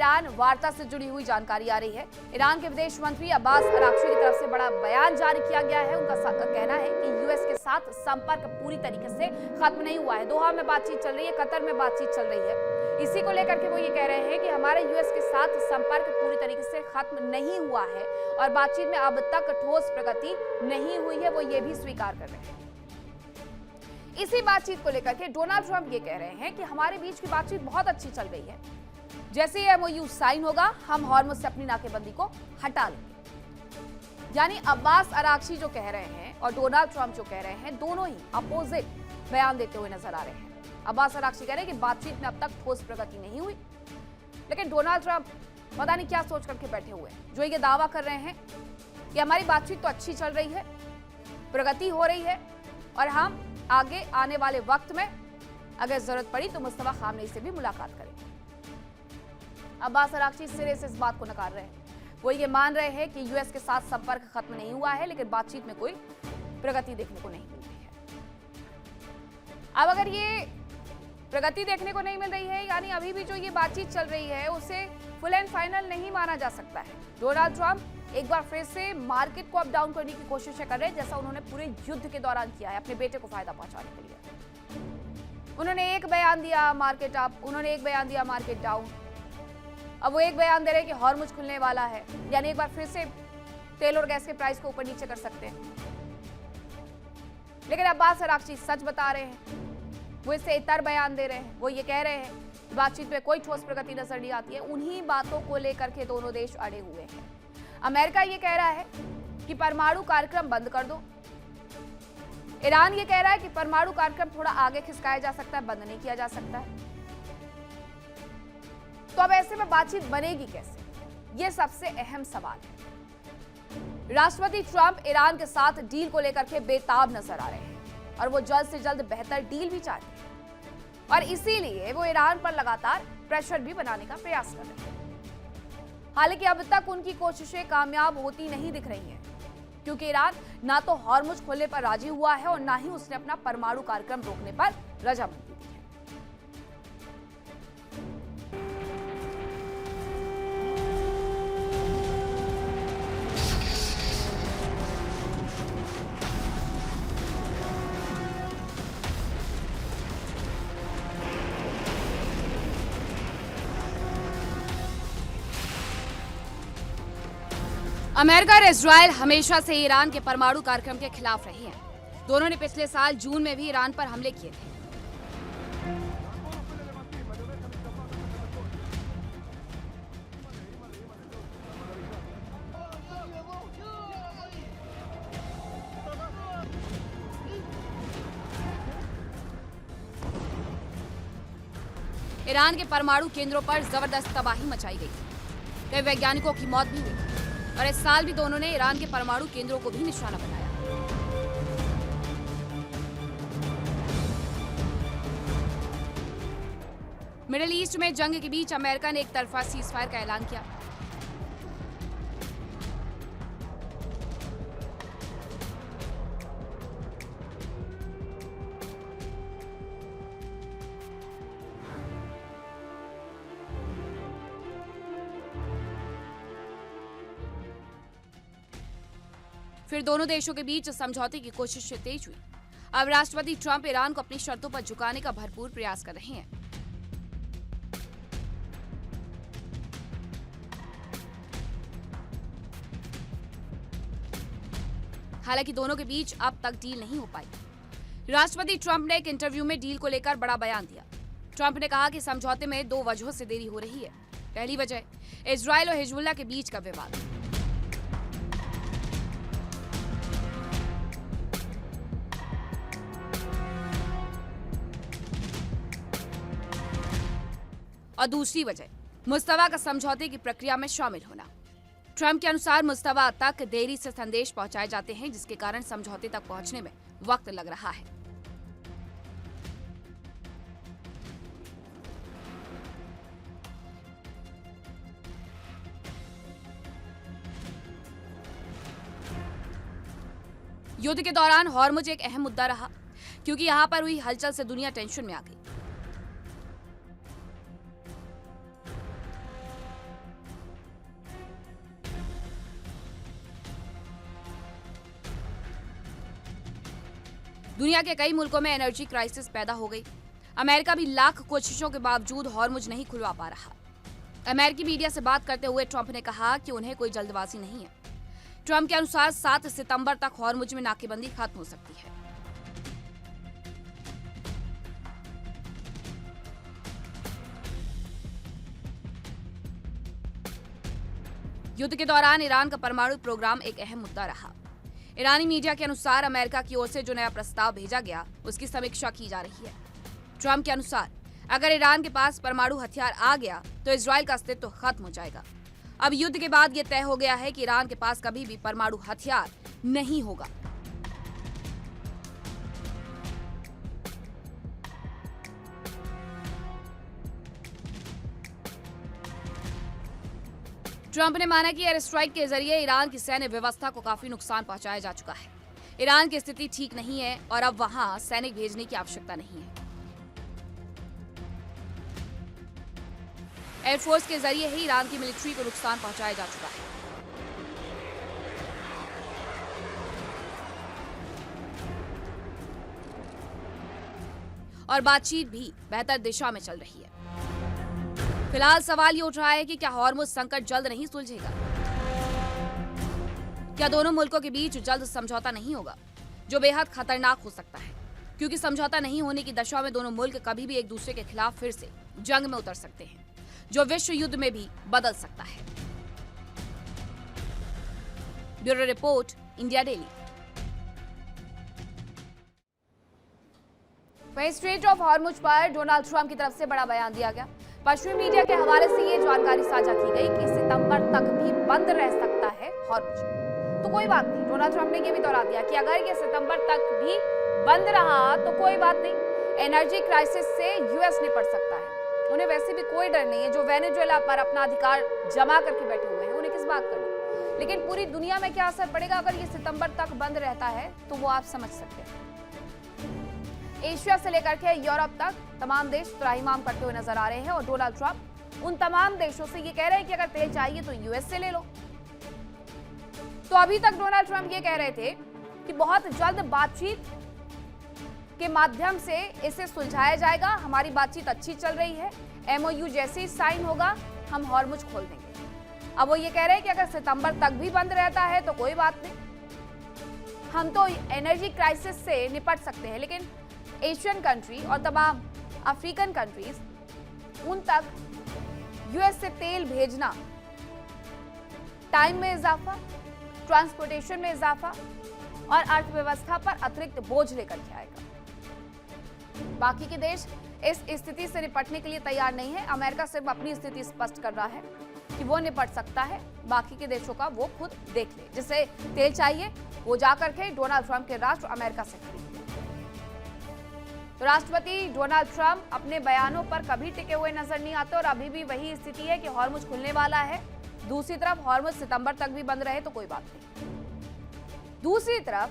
Iran वार्ता से जुड़ी हुई जानकारी आ रही है। ईरान के विदेश मंत्री अब्बास अराक्ची की तरफ से बड़ा बयान जारी किया गया है। उनका कहना है कि यूएस के साथ संपर्क पूरी तरीके से खत्म नहीं हुआ है। दोहा में बातचीत चल रही है, कतर में बातचीत चल रही है। इसी को लेकर के वो ये कह रहे हैं कि हमारे यूएस के साथ संपर्क पूरी तरीके से खत्म नहीं हुआ है और बातचीत में अब तक ठोस प्रगति नहीं हुई है, वो ये भी स्वीकार कर रहे हैं। इसी बातचीत को लेकर के डोनाल्ड ट्रंप ये कह रहे हैं कि हमारे बीच की बातचीत बहुत अच्छी चल रही है। जैसे ही एमओयू साइन होगा, हम हॉर्मुज से अपनी नाकेबंदी को हटा लेंगे। यानी अब्बास अराक्ची जो कह रहे हैं और डोनाल्ड ट्रंप जो कह रहे हैं, दोनों ही अपोजिट बयान देते हुए नजर आ रहे हैं। अब्बास अराक्ची कह रहे हैं कि बातचीत में अब तक ठोस प्रगति नहीं हुई, लेकिन डोनाल्ड ट्रंप पता नहीं क्या सोच करके बैठे हुए हैं, जो ये दावा कर रहे हैं कि हमारी बातचीत तो अच्छी चल रही है, प्रगति हो रही है और हम आगे आने वाले वक्त में अगर जरूरत पड़ी तो मुस्तफा खामनेई से भी मुलाकात करेंगे। अब्बास अराक्ची सिरे से इस बात को नकार रहे हैं। वो ये मान रहे हैं कि यूएस के साथ संपर्क खत्म नहीं हुआ है, लेकिन बातचीत में कोई प्रगति देखने को नहीं मिल रही है। अब अगर ये प्रगति देखने को नहीं मिल रही है, यानी अभी भी जो ये बातचीत चल रही है उसे फुल एंड फाइनल नहीं माना जा सकता है। डोनाल्ड ट्रंप एक बार फिर से मार्केट को अप डाउन करने की कोशिशें कर रहे हैं, जैसा उन्होंने पूरे युद्ध के दौरान किया है अपने बेटे को फायदा पहुंचाने के लिए। उन्होंने एक बयान दिया मार्केट अप, उन्होंने एक बयान दिया मार्केट डाउन। अब वो एक बयान दे रहे हैं कि हॉर्मुज खुलने वाला है, यानी एक बार फिर से तेल और गैस के प्राइस को ऊपर नीचे कर सकते हैं। लेकिन अब्बास अराक्ची सच बता रहे हैं, वो इससे इतर बयान दे रहे हैं। वो ये कह रहे हैं बातचीत में कोई ठोस प्रगति नजर नहीं आती है। उन्हीं बातों को लेकर के दोनों देश अड़े हुए हैं। अमेरिका ये कह रहा है कि परमाणु कार्यक्रम बंद कर दो। ईरान ये कह रहा है कि परमाणु कार्यक्रम थोड़ा आगे खिसकाया जा सकता है, बंद नहीं किया जा सकता है। तो अब ऐसे में बातचीत बनेगी कैसे, यह सबसे अहम सवाल है। राष्ट्रपति ट्रंप ईरान के साथ डील को लेकर के बेताब नजर आ रहे हैं और वो जल्द से जल्द बेहतर डील भी चाहते हैं और इसीलिए वो ईरान पर लगातार प्रेशर भी बनाने का प्रयास कर रहे हैं। हालांकि अब तक उनकी कोशिशें कामयाब होती नहीं दिख रही हैं, क्योंकि ईरान ना तो हॉर्मुज खोलने पर राजी हुआ है और ना ही उसने अपना परमाणु कार्यक्रम रोकने पर रजामंदी दी है। अमेरिका और इजरायल हमेशा से ईरान के परमाणु कार्यक्रम के खिलाफ रहे हैं। दोनों ने पिछले साल जून में भी ईरान पर हमले किए थे। ईरान के परमाणु केंद्रों पर जबरदस्त तबाही मचाई गई थी। कई वैज्ञानिकों की मौत भी हुई और इस साल भी दोनों ने ईरान के परमाणु केंद्रों को भी निशाना बनाया। मिडिल ईस्ट में जंग के बीच अमेरिका ने एक तरफा सीजफायर का ऐलान किया। फिर दोनों देशों के बीच समझौते की कोशिश तेज हुई। अब राष्ट्रपति ट्रंप ईरान को अपनी शर्तों पर झुकाने का भरपूर प्रयास कर रहे हैं। हालांकि दोनों के बीच अब तक डील नहीं हो पाई। राष्ट्रपति ट्रंप ने एक इंटरव्यू में डील को लेकर बड़ा बयान दिया। ट्रंप ने कहा कि समझौते में दो वजहों से देरी हो रही है। पहली वजह इजरायल और हिजबुल्लाह के बीच का विवाद। और दूसरी वजह मुस्तफा का समझौते की प्रक्रिया में शामिल होना। ट्रंप के अनुसार मुस्तफा तक देरी से संदेश पहुंचाए जाते हैं, जिसके कारण समझौते तक पहुंचने में वक्त लग रहा है। युद्ध के दौरान हॉर्मुज एक अहम मुद्दा रहा, क्योंकि यहां पर हुई हलचल से दुनिया टेंशन में आ गई। दुनिया के कई मुल्कों में एनर्जी क्राइसिस पैदा हो गई। अमेरिका भी लाख कोशिशों के बावजूद हॉर्मुज नहीं खुलवा पा रहा। अमेरिकी मीडिया से बात करते हुए ट्रंप ने कहा कि उन्हें कोई जल्दबाजी नहीं है। ट्रंप के अनुसार 7 सितंबर तक हॉर्मुज में नाकेबंदी खत्म हो सकती है। युद्ध के दौरान ईरान का परमाणु प्रोग्राम एक अहम मुद्दा रहा। ईरानी मीडिया के अनुसार अमेरिका की ओर से जो नया प्रस्ताव भेजा गया उसकी समीक्षा की जा रही है। ट्रंप के अनुसार अगर ईरान के पास परमाणु हथियार आ गया तो इजराइल का अस्तित्व खत्म हो जाएगा। अब युद्ध के बाद यह तय हो गया है कि ईरान के पास कभी भी परमाणु हथियार नहीं होगा। ट्रंप ने माना कि एयर स्ट्राइक के जरिए ईरान की सैन्य व्यवस्था को काफी नुकसान पहुंचाया जा चुका है। ईरान की स्थिति ठीक नहीं है और अब वहां सैनिक भेजने की आवश्यकता नहीं है। एयरफोर्स के जरिए ही ईरान की मिलिट्री को नुकसान पहुंचाया जा चुका है। और बातचीत भी बेहतर दिशा में चल रही है। फिलहाल सवाल ये उठ रहा है कि क्या हॉर्मुज संकट जल्द नहीं सुलझेगा? क्या दोनों मुल्कों के बीच जल्द समझौता नहीं होगा, जो बेहद खतरनाक हो सकता है, क्योंकि समझौता नहीं होने की दशा में दोनों मुल्क कभी भी एक दूसरे के खिलाफ फिर से जंग में उतर सकते हैं, जो विश्व युद्ध में भी बदल सकता है। Bureau report, India daily. वहीं स्ट्रेट ऑफ हॉर्मुज पर डोनाल्ड ट्रंप की तरफ से बड़ा बयान दिया गया। पश्चिमी मीडिया के हवाले से ये जानकारी साझा की गई कि सितंबर तक भी बंद रह सकता है हॉर्मुज। तो कोई बात नहीं, डोनाल्ड ट्रंप ने ये भी दोहरा दिया कि अगर ये सितंबर तक भी बंद रहा तो कोई बात नहीं, एनर्जी क्राइसिस से यूएस निपट सकता है। उन्हें वैसे भी कोई डर नहीं है। जो वेनेजुएला पर अपना अधिकार जमा करके बैठे हुए हैं, उन्हें किस बात का डर। लेकिन पूरी दुनिया में क्या असर पड़ेगा अगर ये सितंबर तक बंद रहता है, तो वो आप समझ सकते हैं। एशिया से लेकर के यूरोप तक तमाम देश त्राहिमाम करते हुए नजर आ रहे हैं और डोनाल्ड ट्रंप उन तमाम देशों से ये कह रहे हैं कि अगर तेल चाहिए तो यूएस से ले लो। तो अभी तक डोनाल्ड ट्रंप ये कह रहे थे कि बहुत जल्द बातचीत के माध्यम से इसे सुलझाया जाएगा, हमारी बातचीत अच्छी चल रही है, एमओयू जैसे ही साइन होगा हम हॉर्मुज खोल देंगे। अब वो ये कह रहे हैं कि अगर सितंबर तक भी बंद रहता है तो कोई बात नहीं, हम तो एनर्जी क्राइसिस से निपट सकते हैं। लेकिन एशियन कंट्री और तमाम अफ्रीकन कंट्रीज, उन तक यूएस से तेल भेजना टाइम में इजाफा, ट्रांसपोर्टेशन में इजाफा और अर्थव्यवस्था पर अतिरिक्त बोझ लेकर के आएगा। बाकी के देश इस स्थिति से निपटने के लिए तैयार नहीं है। अमेरिका सिर्फ अपनी स्थिति स्पष्ट कर रहा है कि वो निपट सकता है, बाकी के देशों का वो खुद देख ले। जिसे तेल चाहिए वो जाकर के डोनाल्ड ट्रंप के राष्ट्र अमेरिका से खरीद। तो राष्ट्रपति डोनाल्ड ट्रंप अपने बयानों पर कभी टिके हुए नजर नहीं आते और अभी भी वही स्थिति है कि हॉर्मुज खुलने वाला है। दूसरी तरफ हॉर्मुज सितंबर तक भी बंद रहे तो कोई बात नहीं। दूसरी तरफ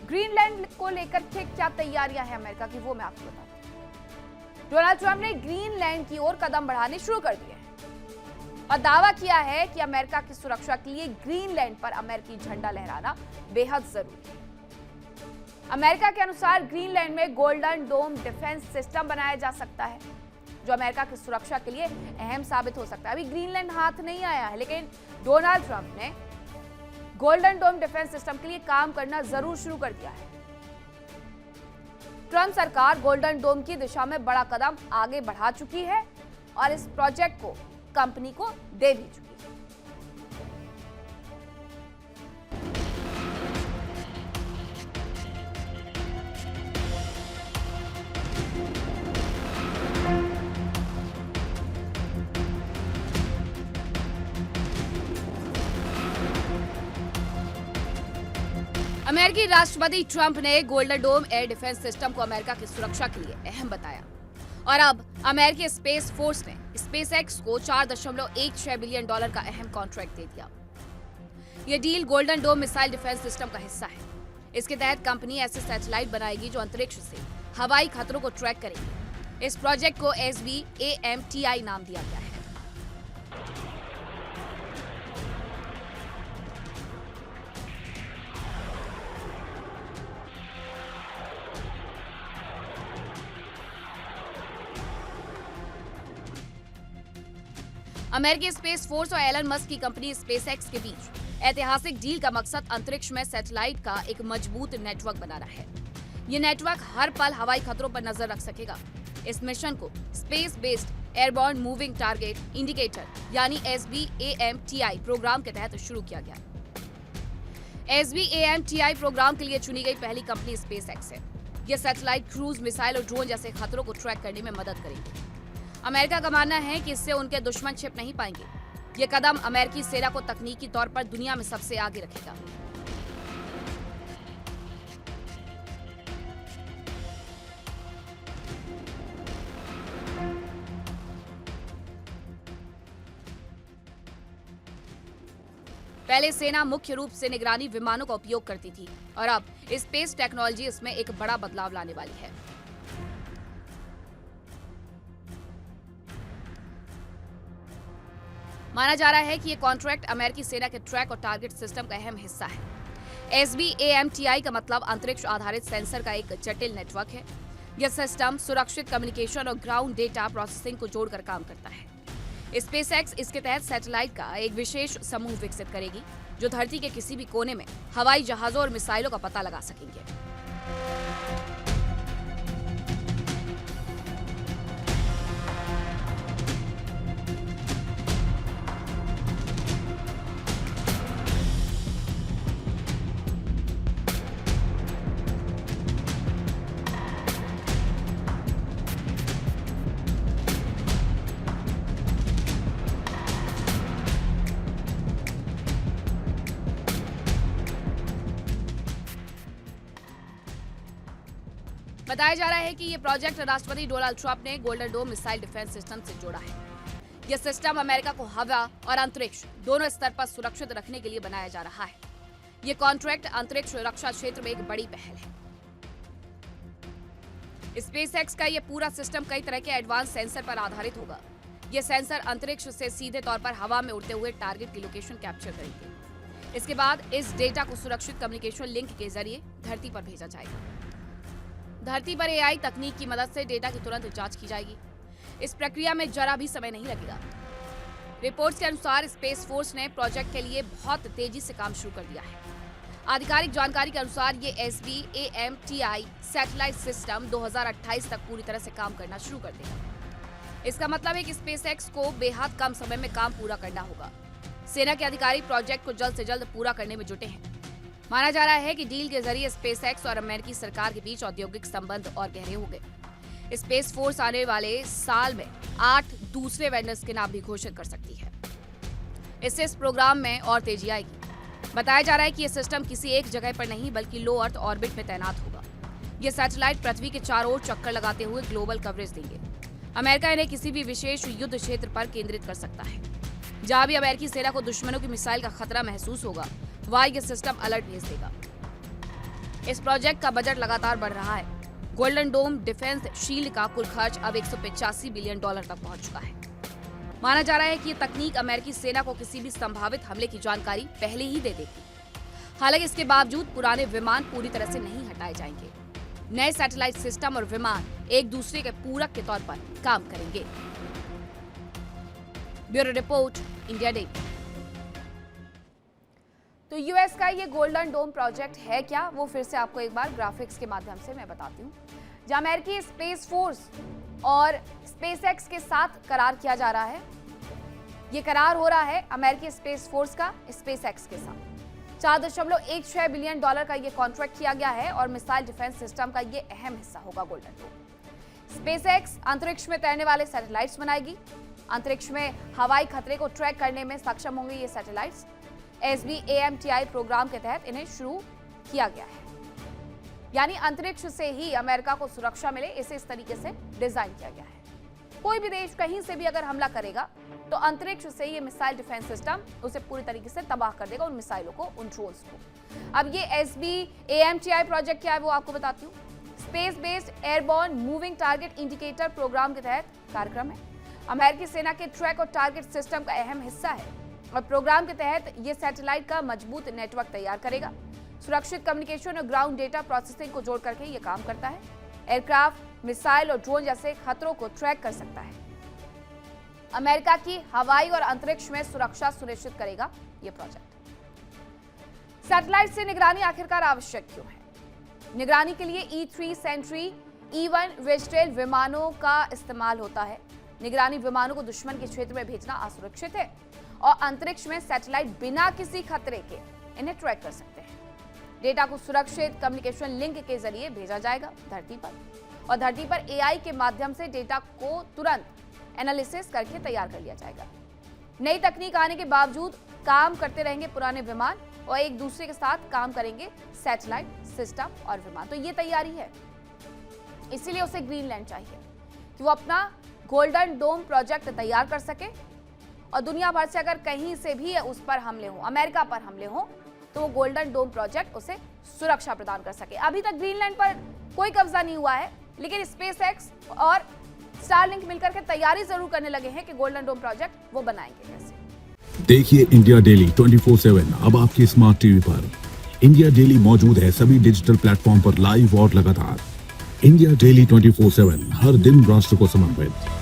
ग्रीनलैंड को लेकर के क्या तैयारियां हैं अमेरिका की, वो मैं आपको बताती हूं। डोनाल्ड ट्रंप ने ग्रीनलैंड की ओर कदम बढ़ाने शुरू कर दिए हैं और दावा किया है कि अमेरिका की सुरक्षा के लिए ग्रीनलैंड पर अमेरिकी झंडा लहराना बेहद जरूरी है। अमेरिका के अनुसार ग्रीनलैंड में गोल्डन डोम डिफेंस सिस्टम बनाया जा सकता है, जो अमेरिका की सुरक्षा के लिए अहम साबित हो सकता है। अभी ग्रीनलैंड हाथ नहीं आया है, लेकिन डोनाल्ड ट्रंप ने गोल्डन डोम डिफेंस सिस्टम के लिए काम करना जरूर शुरू कर दिया है। ट्रंप सरकार गोल्डन डोम की दिशा में बड़ा कदम आगे बढ़ा चुकी है और इस प्रोजेक्ट को कंपनी को दे भी चुकी है। अमेरिकी राष्ट्रपति ट्रंप ने गोल्डन डोम एयर डिफेंस सिस्टम को अमेरिका की सुरक्षा के लिए अहम बताया और अब अमेरिकी स्पेस फोर्स ने स्पेसएक्स को $4.16 बिलियन का अहम कॉन्ट्रैक्ट दे दिया। यह deal golden dome missile defence system का हिस्सा है। इसके तहत कंपनी ऐसे सैटेलाइट बनाएगी जो अंतरिक्ष से हवाई खतरों को ट्रैक करेगी। इस प्रोजेक्ट को SBAMTI नाम दिया गया है। अमेरिकी स्पेस फोर्स और एलन मस्क की कंपनी स्पेसएक्स के बीच ऐतिहासिक डील का मकसद अंतरिक्ष में सैटेलाइट का एक मजबूत नेटवर्क बनाना है। ये नेटवर्क हर पल हवाई खतरों पर नजर रख सकेगा। इस मिशन को space based airborne moving target indicator यानी SBAMTI प्रोग्राम के तहत शुरू किया गया। SBAMTI प्रोग्राम के लिए चुनी गई पहली कंपनी स्पेसएक्स है। यह सैटेलाइट क्रूज, मिसाइल और ड्रोन जैसे खतरों को ट्रैक करने में मदद करेगी। अमेरिका का मानना है कि इससे उनके दुश्मन छिप नहीं पाएंगे। ये कदम अमेरिकी सेना को तकनीकी तौर पर दुनिया में सबसे आगे रखेगा। पहले सेना मुख्य रूप से निगरानी विमानों का उपयोग करती थी और अब स्पेस टेक्नोलॉजी इसमें एक बड़ा बदलाव लाने वाली है। माना जा रहा है कि यह कॉन्ट्रैक्ट अमेरिकी सेना के ट्रैक और टारगेट सिस्टम का अहम हिस्सा है। SBAMTI का मतलब अंतरिक्ष आधारित सेंसर का एक जटिल नेटवर्क है। यह सिस्टम सुरक्षित कम्युनिकेशन और ग्राउंड डेटा प्रोसेसिंग को जोड़कर काम करता है। स्पेसएक्स इसके तहत सैटेलाइट का एक विशेष समूह विकसित करेगी जो धरती के किसी भी कोने में हवाई जहाजों और मिसाइलों का पता लगा सकेंगे। बताया जा रहा है कि यह प्रोजेक्ट राष्ट्रपति डोनाल्ड ट्रंप ने golden dome missile defence system से जोड़ा है। यह सिस्टम अमेरिका को हवा और अंतरिक्ष दोनों स्तर पर सुरक्षित रखने के लिए बनाया जा रहा है। यह कॉन्ट्रैक्ट अंतरिक्ष रक्षा क्षेत्र में एक बड़ी पहल है। स्पेसएक्स का यह पूरा सिस्टम कई तरह के एडवांस सेंसर पर आधारित होगा। यह सेंसर अंतरिक्ष से सीधे तौर पर हवा में उड़ते हुए टारगेट की लोकेशन कैप्चर करेंगे। इसके बाद इस डेटा को सुरक्षित कम्युनिकेशन लिंक के जरिए धरती पर भेजा जाएगा। धरती पर AI तकनीक की मदद से डेटा की तुरंत जांच की जाएगी। इस प्रक्रिया में जरा भी समय नहीं लगेगा। रिपोर्ट्स के अनुसार स्पेस फोर्स ने प्रोजेक्ट के लिए बहुत तेजी से काम शुरू कर दिया है। आधिकारिक जानकारी के अनुसार ये SBAMTI सैटेलाइट सिस्टम 2028 तक पूरी तरह से काम करना शुरू कर देगा। इसका मतलब है कि स्पेसएक्स को बेहद कम समय में काम पूरा करना होगा। सेना के अधिकारी प्रोजेक्ट को जल्द से जल्द पूरा करने में जुटे हैं। माना जा रहा है कि डील के जरिए स्पेसएक्स और अमेरिकी सरकार के बीच औद्योगिक संबंध और गहरे हो गए। स्पेस फोर्स आने वाले साल में 8 दूसरे वेंडर्स के नाम भी घोषित कर सकती है। इससे इस प्रोग्राम में और तेजी आएगी। बताया जा रहा है कि यह सिस्टम किसी एक जगह पर नहीं बल्कि लो अर्थ ऑर्बिट में तैनात होगा। यह सैटेलाइट पृथ्वी के चारों ओर चक्कर लगाते हुए ग्लोबल कवरेज देंगे। अमेरिका इन्हें किसी भी विशेष युद्ध क्षेत्र पर केंद्रित कर सकता है। जहां भी अमेरिकी सेना को दुश्मनों की मिसाइल का खतरा महसूस होगा, वहां यह सिस्टम अलर्ट भेज देगा। इस प्रोजेक्ट का बजट लगातार बढ़ रहा है। गोल्डन डोम डिफेंस शील्ड का कुल खर्च अब $185 बिलियन तक पहुंच चुका है। माना जा रहा है कि यह तकनीक अमेरिकी सेना को किसी भी संभावित हमले की जानकारी पहले ही दे देगी। हालांकि इसके बावजूद पुराने विमान पूरी तरह से नहीं हटाए जाएंगे। नए सैटेलाइट सिस्टम और विमान एक दूसरे के पूरक के तौर पर काम करेंगे। Bureau report, India day. तो यूएस का ये गोल्डन डोम प्रोजेक्ट है क्या, वो फिर से आपको एक बार ग्राफिक्स के माध्यम से मैं बताती हूँ। जहाँ अमेरिकी स्पेस फोर्स और स्पेसएक्स के साथ करार किया जा रहा है। ये करार हो रहा है अमेरिकी स्पेस फोर्स का स्पेसएक्स के साथ। $4.16 बिलियन का ये कॉन्ट्रैक्ट किया गया है और मिसाइल डिफेंस सिस्टम का ये अहम हिस्सा होगा गोल्डन डोम। स्पेसएक्स अंतरिक्ष में तैरने वाले सैटेलाइट्स बनाएगी। अंतरिक्ष में हवाई खतरे को ट्रैक करने में सक्षम होंगे ये सैटेलाइट्स। SBAMTI प्रोग्राम के तहत इन्हें शुरू किया गया है। यानी अंतरिक्ष से ही अमेरिका को सुरक्षा मिले, इसे इस तरीके से डिजाइन किया गया है। कोई भी देश कहीं से भी अगर हमला करेगा तो अंतरिक्ष से ये मिसाइल डिफेंस सिस्टम उसे पूरी तरीके से तबाह कर देगा, उन मिसाइलों को, उन ड्रोन्स को। अब ये SBAMTI प्रोजेक्ट क्या है वो आपको बताती हूँ। Space based airborne moving target indicator programme के तहत कार्यक्रम है। अमेरिकी सेना के ट्रैक और टारगेट सिस्टम का अहम हिस्सा है और प्रोग्राम के तहत ये सैटेलाइट का मजबूत नेटवर्क तैयार करेगा। सुरक्षित कम्युनिकेशन और ग्राउंड डेटा प्रोसेसिंग को जोड़ करके ये काम करता है। एयरक्राफ्ट, मिसाइल और ड्रोन जैसे खतरों को ट्रैक कर सकता है। अमेरिका की हवाई और अंतरिक्ष में सुरक्षा सुनिश्चित करेगा यह प्रोजेक्ट। सैटेलाइट से निगरानी आखिरकार आवश्यक क्यों है? निगरानी के लिए E3 सेंट्री E1 वेस्टेल विमानों का इस्तेमाल होता है। निगरानी विमानों को दुश्मन के क्षेत्र में भेजना असुरक्षित है और अंतरिक्ष में सैटेलाइट बिना किसी खतरे के इन्हें ट्रैक कर सकते हैं। डेटा को सुरक्षित कम्युनिकेशन लिंक के जरिए भेजा जाएगा धरती पर, और धरती पर AI के माध्यम से डेटा को तुरंत एनालिसिस करके तैयार कर लिया जाएगा। नई तकनीक आने के बावजूद काम करते रहेंगे पुराने विमान और एक दूसरे के साथ काम करेंगे सैटेलाइट सिस्टम और विमान। तो ये तैयारी है, इसीलिए उसे ग्रीनलैंड चाहिए कि वो अपना गोल्डन डोम प्रोजेक्ट तैयार कर सके और दुनिया भर से अगर कहीं से भी उस पर हमले हो, अमेरिका पर हमले हो, तो वो गोल्डन डोम प्रोजेक्ट उसे सुरक्षा प्रदान कर सके। अभी तक ग्रीनलैंड पर कोई कब्जा नहीं हुआ है, लेकिन स्पेसएक्स और स्टारलिंक मिलकर के तैयारी जरूर करने लगे हैं कि गोल्डन डोम प्रोजेक्ट वो बनाएंगे कैसे। देखिए इंडिया डेली 24/7 अब आपकी स्मार्ट टीवी पर। इंडिया डेली मौजूद है सभी डिजिटल प्लेटफॉर्म पर लाइव और लगातार। इंडिया डेली 24/7 हर दिन राष्ट्र को समर्पित।